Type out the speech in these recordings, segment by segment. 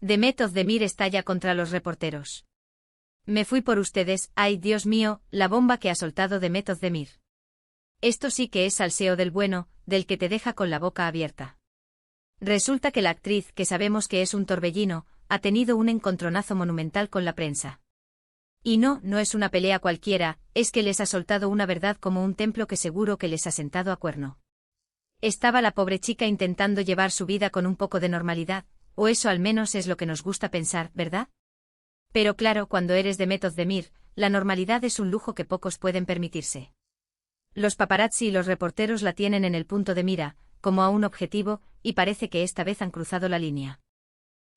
Demet Özdemir estalla contra los reporteros. Me fui por ustedes, ay Dios mío, la bomba que ha soltado Demet Özdemir. Esto sí que es salseo del bueno, del que te deja con la boca abierta. Resulta que la actriz, que sabemos que es un torbellino, ha tenido un encontronazo monumental con la prensa. Y no es una pelea cualquiera, es que les ha soltado una verdad como un templo que seguro que les ha sentado a cuerno. Estaba la pobre chica intentando llevar su vida con un poco de normalidad, o eso al menos es lo que nos gusta pensar, ¿verdad? Pero claro, cuando eres Demet Özdemir, la normalidad es un lujo que pocos pueden permitirse. Los paparazzi y los reporteros la tienen en el punto de mira, como a un objetivo, y parece que esta vez han cruzado la línea.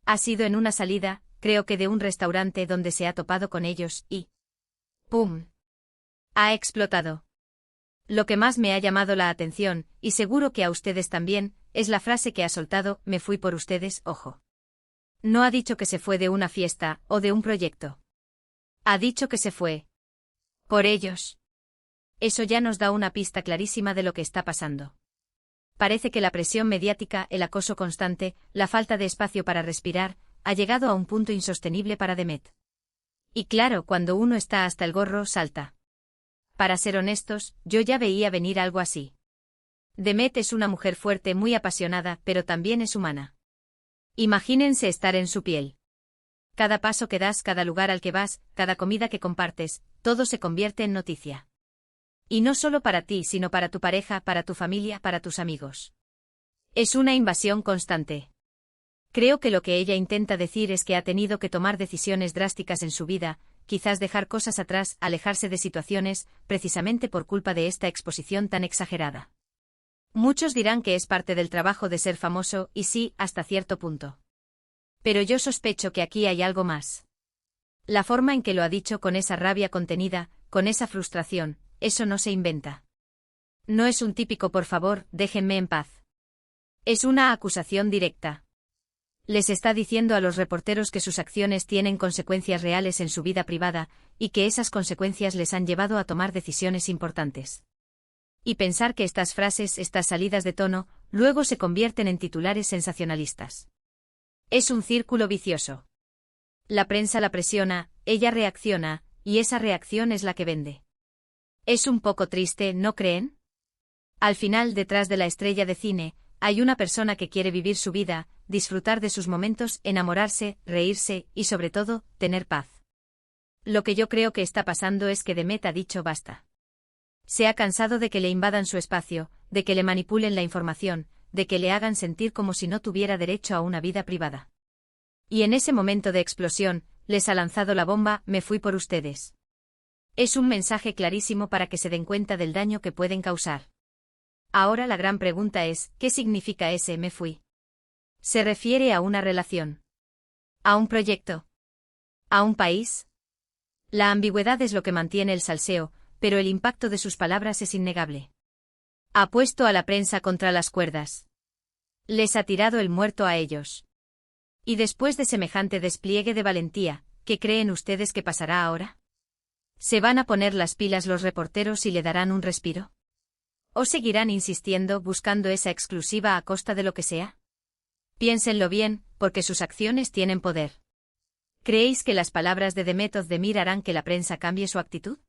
Ha sido en una salida, creo que de un restaurante donde se ha topado con ellos, y ¡pum! Ha explotado. Lo que más me ha llamado la atención, y seguro que a ustedes también, es la frase que ha soltado, me fui por ustedes, ojo. No ha dicho que se fue de una fiesta, o de un proyecto. Ha dicho que se fue por ellos. Eso ya nos da una pista clarísima de lo que está pasando. Parece que la presión mediática, el acoso constante, la falta de espacio para respirar, ha llegado a un punto insostenible para Demet. Y claro, cuando uno está hasta el gorro, salta. Para ser honestos, yo ya veía venir algo así. Demet es una mujer fuerte, muy apasionada, pero también es humana. Imagínense estar en su piel. Cada paso que das, cada lugar al que vas, cada comida que compartes, todo se convierte en noticia. Y no solo para ti, sino para tu pareja, para tu familia, para tus amigos. Es una invasión constante. Creo que lo que ella intenta decir es que ha tenido que tomar decisiones drásticas en su vida, quizás dejar cosas atrás, alejarse de situaciones, precisamente por culpa de esta exposición tan exagerada. Muchos dirán que es parte del trabajo de ser famoso, y sí, hasta cierto punto. Pero yo sospecho que aquí hay algo más. La forma en que lo ha dicho, con esa rabia contenida, con esa frustración, eso no se inventa. No es un típico por favor, déjenme en paz. Es una acusación directa. Les está diciendo a los reporteros que sus acciones tienen consecuencias reales en su vida privada, y que esas consecuencias les han llevado a tomar decisiones importantes. Y pensar que estas frases, estas salidas de tono, luego se convierten en titulares sensacionalistas. Es un círculo vicioso. La prensa la presiona, ella reacciona, y esa reacción es la que vende. Es un poco triste, ¿no creen? Al final, detrás de la estrella de cine, hay una persona que quiere vivir su vida, disfrutar de sus momentos, enamorarse, reírse, y sobre todo, tener paz. Lo que yo creo que está pasando es que Demet ha dicho basta. Se ha cansado de que le invadan su espacio, de que le manipulen la información, de que le hagan sentir como si no tuviera derecho a una vida privada. Y en ese momento de explosión, les ha lanzado la bomba, me fui por ustedes. Es un mensaje clarísimo para que se den cuenta del daño que pueden causar. Ahora la gran pregunta es, ¿qué significa ese me fui? ¿Se refiere a una relación? ¿A un proyecto? ¿A un país? La ambigüedad es lo que mantiene el salseo, pero el impacto de sus palabras es innegable. Ha puesto a la prensa contra las cuerdas. Les ha tirado el muerto a ellos. Y después de semejante despliegue de valentía, ¿qué creen ustedes que pasará ahora? ¿Se van a poner las pilas los reporteros y le darán un respiro? ¿O seguirán insistiendo, buscando esa exclusiva a costa de lo que sea? Piénsenlo bien, porque sus acciones tienen poder. ¿Creéis que las palabras de Demet Özdemir harán que la prensa cambie su actitud?